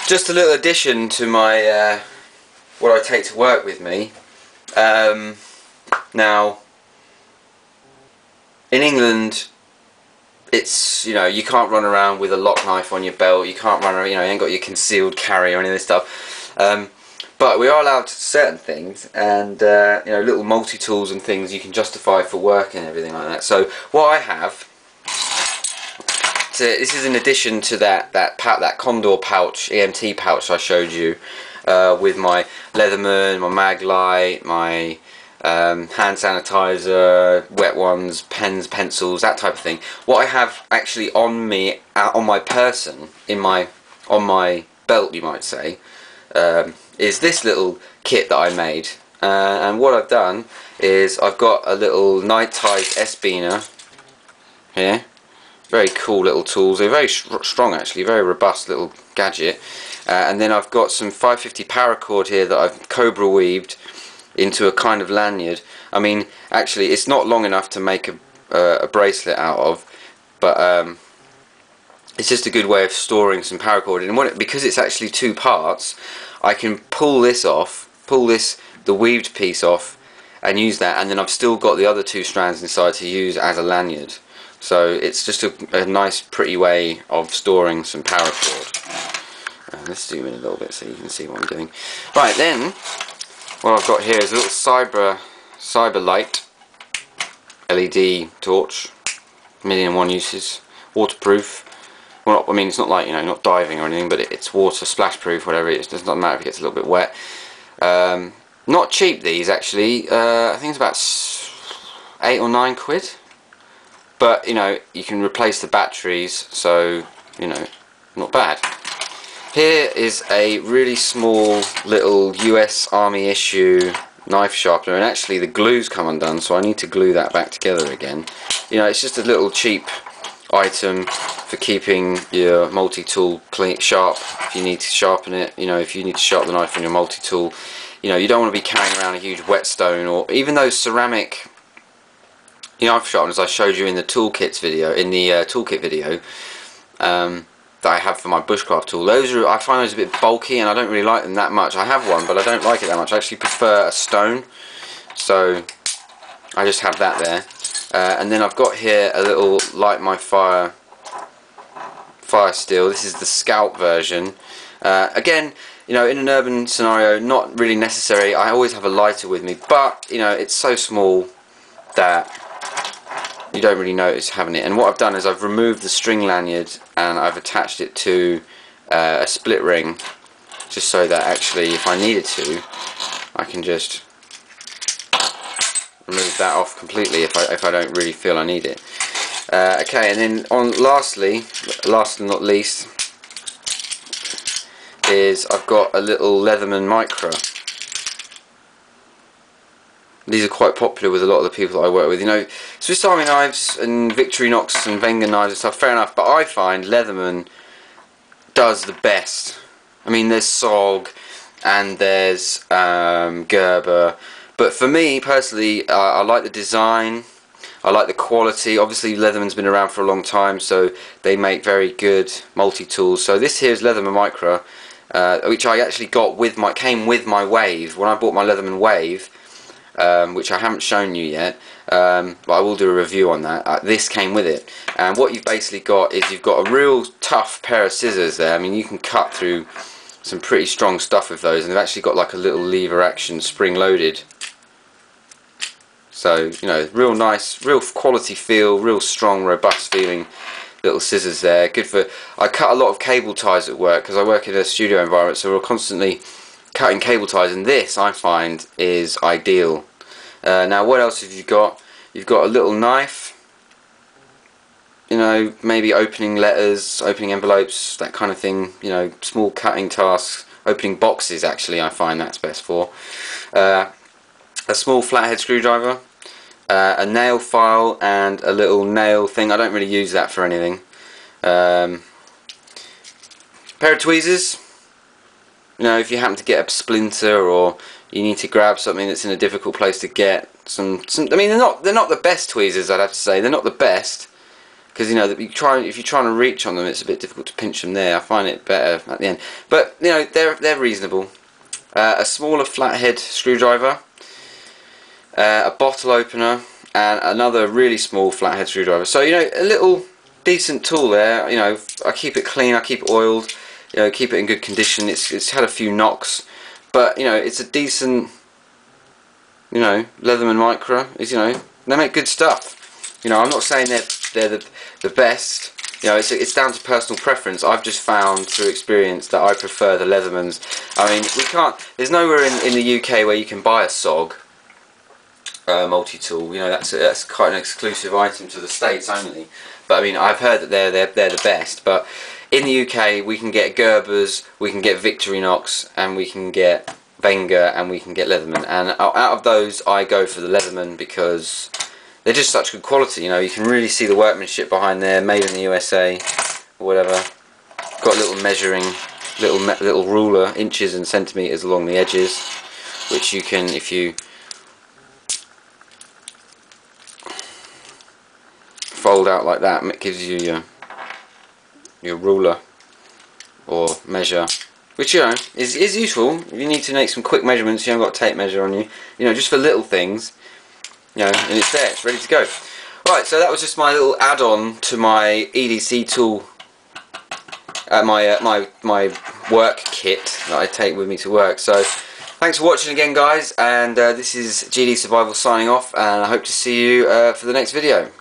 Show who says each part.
Speaker 1: Just a little addition to my what I take to work with me. Now, in England, it's, you know, you can't run around with a lock knife on your belt. You can't run around, you know, you ain't got your concealed carry or any of this stuff. But we are allowed certain things, and you know, little multi-tools and things you can justify for work and everything like that. So what I have, this is in addition to that Condor pouch, EMT pouch I showed you, with my Leatherman, my mag light, my hand sanitizer, wet ones, pens, pencils, that type of thing. What I have actually on me, on my person, on my belt, you might say, is this little kit that I made. And what I've done is I've got a little night-tied S-beaner here. Very cool little tools. They're very strong actually, very robust little gadget. And then I've got some 550 paracord here that I've cobra weaved into a kind of lanyard. I mean, actually it's not long enough to make a bracelet out of, but it's just a good way of storing some paracord. And because it's actually two parts, I can pull this off, the weaved piece off, and use that, and then I've still got the other two strands inside to use as a lanyard. So it's just a nice pretty way of storing some paracord. Let's zoom in a little bit so you can see what I'm doing. Right, then what I've got here is a little cyber light LED torch, 1,000,001 uses, waterproof. Well, I mean, it's not like, you know, not diving or anything, but it's water splash proof, whatever it is. It does not matter if it gets a little bit wet. Not cheap, these actually. I think it's about 8 or 9 quid. But, you know, you can replace the batteries, so, you know, not bad. Here is a really small little US Army issue knife sharpener, and actually the glue's come undone, so I need to glue that back together again. You know, it's just a little cheap item for keeping your multi-tool clean, sharp, if you need to sharpen it. You know, if you need to sharpen the knife on your multi-tool, you know, you don't want to be carrying around a huge whetstone, or even those ceramic, you know, knife sharpeners I showed you in the toolkits video, in the toolkit video that I have for my bushcraft tool. Those are, I find those a bit bulky, and I don't really like them that much. I have one, but I don't like it that much. I actually prefer a stone, so I just have that there. And then I've got here a little light my fire steel. This is the Scout version. Again, you know, in an urban scenario, not really necessary. I always have a lighter with me, but you know, it's so small that you don't really notice having it. And what I've done is I've removed the string lanyard and I've attached it to a split ring, just so that actually, if I needed to, I can just remove that off completely if I don't really feel I need it. Okay, and then last and not least, is I've got a little Leatherman Micro. These are quite popular with a lot of the people that I work with. You know, Swiss Army knives and Victorinox and Wenger knives and stuff, fair enough, but I find Leatherman does the best. I mean, there's SOG and there's Gerber, but for me personally, I like the design, I like the quality. Obviously Leatherman's been around for a long time, so they make very good multi-tools. So this here is Leatherman Micro, which I actually got with came with my Wave. When I bought my Leatherman Wave, which I haven't shown you yet, but I will do a review on that. This came with it, and what you've basically got is you've got a real tough pair of scissors there. I mean, you can cut through some pretty strong stuff with those, and they've actually got like a little lever action, spring loaded. So, you know, real nice, real quality feel, real strong, robust feeling little scissors there. Good for, I cut a lot of cable ties at work because I work in a studio environment, so we're constantly cutting cable ties, and this I find is ideal. Now what else have you got? You've got a little knife, you know, maybe opening letters, opening envelopes, that kind of thing, you know, small cutting tasks, opening boxes actually I find that's best for. A small flathead screwdriver, a nail file, and a little nail thing. I don't really use that for anything. Pair of tweezers. You know, if you happen to get a splinter or you need to grab something that's in a difficult place to get some I mean, they're not the best tweezers, I'd have to say. They're not the best because you know if you're trying to reach on them, it's a bit difficult to pinch them there. I find it better at the end, but you know they're reasonable. A smaller flathead screwdriver, a bottle opener, and another really small flathead screwdriver. So you know, a little decent tool there. You know, I keep it clean, I keep it oiled, you know, keep it in good condition. It's had a few knocks, but you know, it's a decent, you know, Leatherman Micra. Is, you know, they make good stuff. You know, I'm not saying they're the best. You know, it's down to personal preference. I've just found through experience that I prefer the Leathermans. I mean, there's nowhere in the UK where you can buy a SOG multi-tool. You know, that's quite an exclusive item to the States only. But I mean, I've heard that they're the best. But in the UK, we can get Gerbers, we can get Victorinox, and we can get Wenger, and we can get Leatherman. And out of those, I go for the Leatherman because they're just such good quality. You know, you can really see the workmanship behind there, made in the USA, or whatever. Got a little measuring, little ruler, inches and centimeters along the edges, which you can, if you fold out like that, it gives you your ruler or measure, which, you know, is useful. If you need to make some quick measurements, you haven't got a tape measure on you. You know, just for little things. You know, and it's there, it's ready to go. Right, so that was just my little add-on to my EDC tool, my work kit that I take with me to work. So, thanks for watching again, guys, and this is GD Survival signing off, and I hope to see you for the next video.